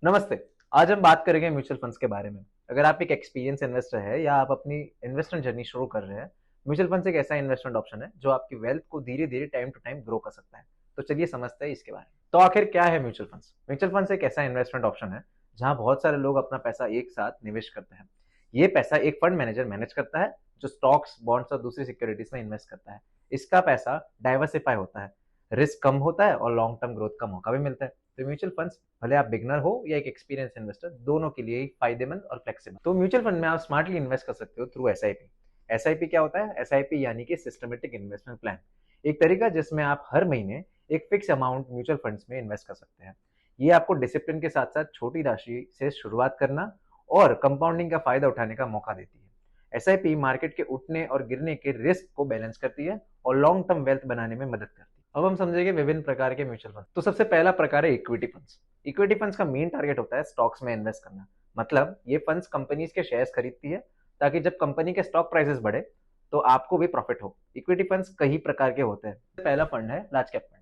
नमस्ते। आज हम बात करेंगे म्यूचुअल फंड्स के बारे में। अगर आप एक एक्सपीरियंस इन्वेस्टर है या आप अपनी इन्वेस्टमेंट जर्नी शुरू कर रहे हैं, म्यूचुअल फंड्स एक ऐसा इन्वेस्टमेंट ऑप्शन है जो आपकी वेल्थ को धीरे-धीरे टाइम टू टाइम ग्रो कर सकता है। तो चलिए समझते हैं इसके बारे में। तो आखिर क्या है म्यूचुअल फंड्स? म्यूचुअल फंड्स एक ऐसा इन्वेस्टमेंट ऑप्शन है जहाँ बहुत सारे लोग अपना पैसा एक साथ निवेश करते हैं। ये पैसा एक फंड मैनेजर मैनेज करता है जो स्टॉक्स, बॉन्ड्स और दूसरी सिक्योरिटीज में इन्वेस्ट करता है। इसका पैसा डाइवर्सिफाई होता है, रिस्क कम होता है और लॉन्ग टर्म ग्रोथ का मौका भी मिलता है। तो म्यूचुअल फंड्स भले आप बिगनर हो या एक एक्सपीरियंस इन्वेस्टर, दोनों के लिए ही फायदेमंद और फ्लेक्सिबल। तो म्यूचुअल फंड में आप स्मार्टली इन्वेस्ट कर सकते हो थ्रू एसआईपी। एसआईपी क्या होता है? एसआईपी यानी कि सिस्टमेटिक इन्वेस्टमेंट प्लान, एक तरीका जिसमें आप हर महीने एक फिक्स अमाउंट म्यूचुअल फंड्स में इन्वेस्ट कर सकते हैं। ये आपको डिसिप्लिन के साथ साथ छोटी राशि से शुरुआत करना और कंपाउंडिंग का फायदा उठाने का मौका देती है। एसआईपी मार्केट के उठने और गिरने के रिस्क को बैलेंस करती है और लॉन्ग टर्म वेल्थ बनाने में मदद करती है। अब हम समझेंगे विभिन्न प्रकार के म्यूचुअल फंड। तो सबसे पहला प्रकार है इक्विटी फंड्स। इक्विटी फंड्स का मेन टारगेट होता है स्टॉक्स में इन्वेस्ट करना। मतलब ये फंड्स कंपनीज के शेयर्स खरीदती है ताकि जब कंपनी के स्टॉक प्राइसेस बढ़े तो आपको भी प्रॉफिट हो। इक्विटी फंड्स कई प्रकार के होते हैं। पहला फंड है लार्ज कैप फंड।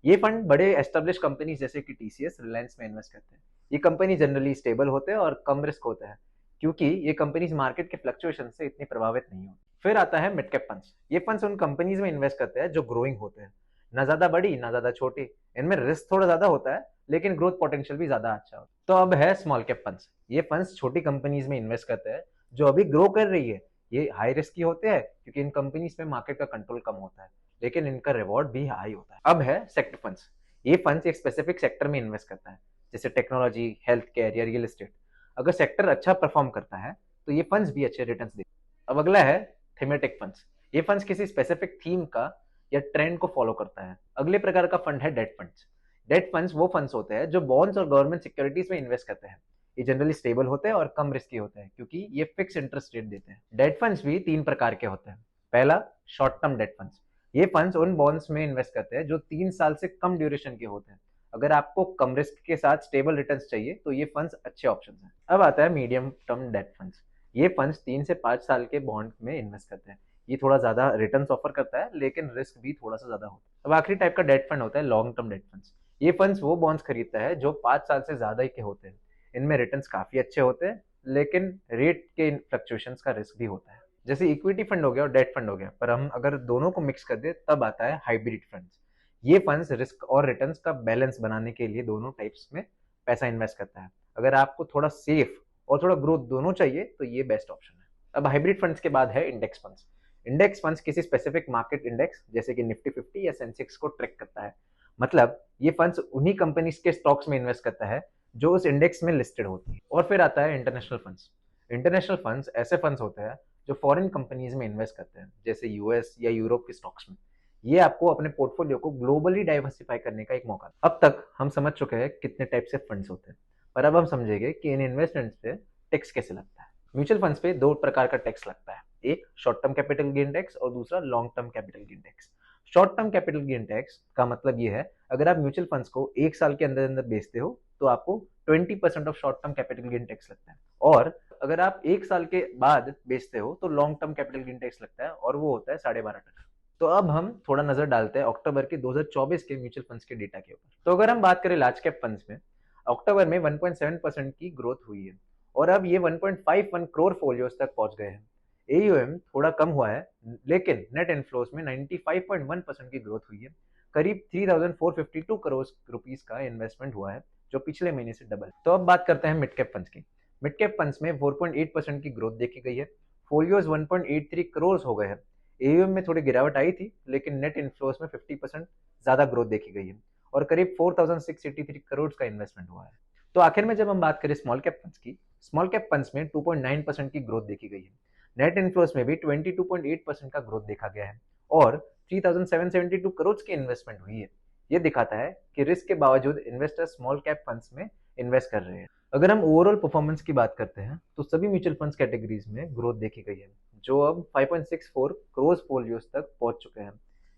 ये फंड बड़े एस्टेब्लिश कंपनीज जैसे कि टीसीएस, रिलायंस में इन्वेस्ट करते हैं। ये कंपनी जनरली स्टेबल होते हैं और कम रिस्क होते हैं क्योंकि ये कंपनीज मार्केट के फ्लक्चुएशन से इतनी प्रभावित नहीं होती। फिर आता है मिड कैप फंड्स। ये फंड्स उन कंपनीज में इन्वेस्ट करते हैं जो ग्रोइंग होते हैं, ना ज्यादा बड़ी ना ज्यादा छोटी। इनमें रिस्क थोड़ा ज्यादा होता है लेकिन ग्रोथ पोटेंशियल भी ज्यादा अच्छा होता है। तो अब है स्मॉल कैप फंड्स। ये फंड्स छोटी कंपनीज में इन्वेस्ट करते हैं जो अभी ग्रो कर रही है। ये हाई रिस्क की होते हैं क्योंकि इन कंपनीज में मार्केट का कंट्रोल कम होता है लेकिन इनका रिवॉर्ड भी हाई होता है। अब है सेक्टर फंड्स। ये फंड्स एक स्पेसिफिक सेक्टर में इन्वेस्ट करता है जैसे टेक्नोलॉजी, हेल्थ केयर या रियल एस्टेट। अगर सेक्टर अच्छा परफॉर्म करता है तो ये फंड्स भी अच्छे रिटर्न्स देते हैं। अब अगला है थीमेटिक फंड्स। ये फंड्स किसी स्पेसिफिक थीम का या ट्रेंड को फॉलो करता है। अगले प्रकार का फंड है डेट फंड्स। डेट फंड्स वो फंड्स होते हैं जो बॉन्ड्स और गवर्नमेंट सिक्योरिटीज में इन्वेस्ट करते हैं। ये जनरली स्टेबल होते हैं और कम रिस्की होते हैं क्योंकि ये फिक्स इंटरेस्ट रेट देते हैं। डेट फंड्स भी तीन प्रकार के होते हैं। पहला, शॉर्ट टर्म डेट फंड्स। ये फंड्स उन बॉन्ड्स में इन्वेस्ट करते हैं जो 3 साल से कम ड्यूरेशन के होते हैं। अगर आपको कम रिस्क के साथ स्टेबल रिटर्न्स चाहिए तो ये फंड्स अच्छे ऑप्शन हैं। अब आता है मीडियम टर्म डेट फंड्स। ये फंड्स 3 से 5 साल के बॉन्ड में इन्वेस्ट करते हैं। ये थोड़ा ज्यादा रिटर्न्स ऑफर करता है लेकिन रिस्क भी थोड़ा सा ज्यादा होता है। अब आखिरी टाइप का डेट फंड होता है लॉन्ग टर्म डेट फंड्स। ये फंड्स वो बॉन्ड्स खरीदता है जो 5 साल से ज्यादा ही के होते हैं। इनमें रिटर्न्स काफी अच्छे होते हैं लेकिन रेट के फ्लक्चुएशंस का रिस्क भी होता है। जैसे इक्विटी फंड हो गया और डेट फंड हो गया, पर हम अगर दोनों को मिक्स कर दे तब आता है हाइब्रिड फंड्स। ये फंड्स रिस्क और रिटर्न्स का बैलेंस बनाने के लिए दोनों टाइप्स में पैसा इन्वेस्ट करता है। अगर आपको थोड़ा सेफ और थोड़ा ग्रोथ दोनों चाहिए तो ये बेस्ट ऑप्शन है। अब हाइब्रिड फंड्स के बाद है इंडेक्स फंड्स। इंडेक्स फंड्स किसी स्पेसिफिक मार्केट इंडेक्स जैसे कि निफ्टी 50 या सेंसेक्स को ट्रैक करता है। मतलब ये फंड्स उन्हीं कंपनीज के स्टॉक्स में इन्वेस्ट करता है जो उस इंडेक्स में लिस्टेड होती है। और फिर आता है इंटरनेशनल फंड्स। इंटरनेशनल फंड्स ऐसे फंड्स होते हैं जो फॉरेन कंपनीज में इन्वेस्ट करते हैं जैसे यूएस या यूरोप के स्टॉक्स में। ये आपको अपने पोर्टफोलियो को ग्लोबली डाइवर्सिफाई करने का एक मौका। अब तक हम समझ चुके हैं कितने टाइप से फंड्स होते हैं, पर अब हम समझेंगे कि इन इन्वेस्टमेंट्स पे टैक्स कैसे लगता है। म्यूचुअल फंड्स पे दो प्रकार का टैक्स लगता है, एक short term capital gain tax और दूसरा long term capital gain tax. Short term capital gain tax का मतलब ये है, अगर आप म्यूचुअल फंड्स को एक साल के अंदर अंदर बेचते हो तो आपको 20% of short term capital gain tax लगता है, और अगर आप एक साल के बाद बेचते हो तो long term capital gain tax लगता है और वो होता है 12.5%। तो अब हम थोड़ा नजर डालते हैं अक्टूबर के 2024 के म्यूचुअल फंड्स के डेटा के ऊपर। तो अगर हम बात करें लार्ज कैप फंड्स में, अक्टूबर में 1.7% की ग्रोथ हुई है और अब ये 1.51 करोड़ फोलियोज तक पहुंच गए हैं। एयूएम थोड़ा कम हुआ है लेकिन नेट इनफ्लोस में 95.1% की ग्रोथ हुई है। करीब 3452 करोड़ रुपीस का इन्वेस्टमेंट हुआ है जो पिछले महीने से डबल। तो अब बात करते हैं मिड कैप फंड्स की। मिड कैप फंड्स में 4.8% की ग्रोथ देखी गई है। फोलियोज 1.83 करोड़ हो गए हैं। एयूएम में थोड़ी गिरावट आई थी लेकिन नेट इनफ्लोस में 50% ज्यादा ग्रोथ देखी गई है और करीब 4683 करोड़ का इन्वेस्टमेंट हुआ है। तो आखिर में जब हम बात करें स्मॉल कैप फंड्स की, स्मॉल कैप फंड्स में 2.9% की ग्रोथ देखी गई है। नेट इनफ्लोस में भी 22.8% का ग्रोथ देखा गया है और 3772 करोड़ की इन्वेस्टमेंट हुई है। ये दिखाता है कि रिस्क के बावजूद इन्वेस्टर स्मॉल कैप फंड्स में इन्वेस्ट कर रहे हैं। अगर हम ओवरऑल परफॉर्मेंस की बात करते हैं तो सभी म्यूचुअल फंड्स कैटेगरीज में ग्रोथ देखी गई है जो अब 5.64 करोड़ फोलियोज तक पहुंच चुके हैं।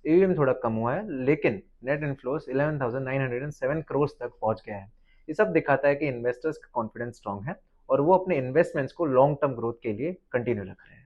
एयूएम थोड़ा कम हुआ है लेकिन नेट इनफ्लोस 11,907 करोड़ तक पहुंच गया है। ये सब दिखाता है कि इन्वेस्टर्स का कॉन्फिडेंस स्ट्रांग है और वो अपने इन्वेस्टमेंट्स को लॉन्ग टर्म ग्रोथ के लिए कंटिन्यू रख रहे हैं।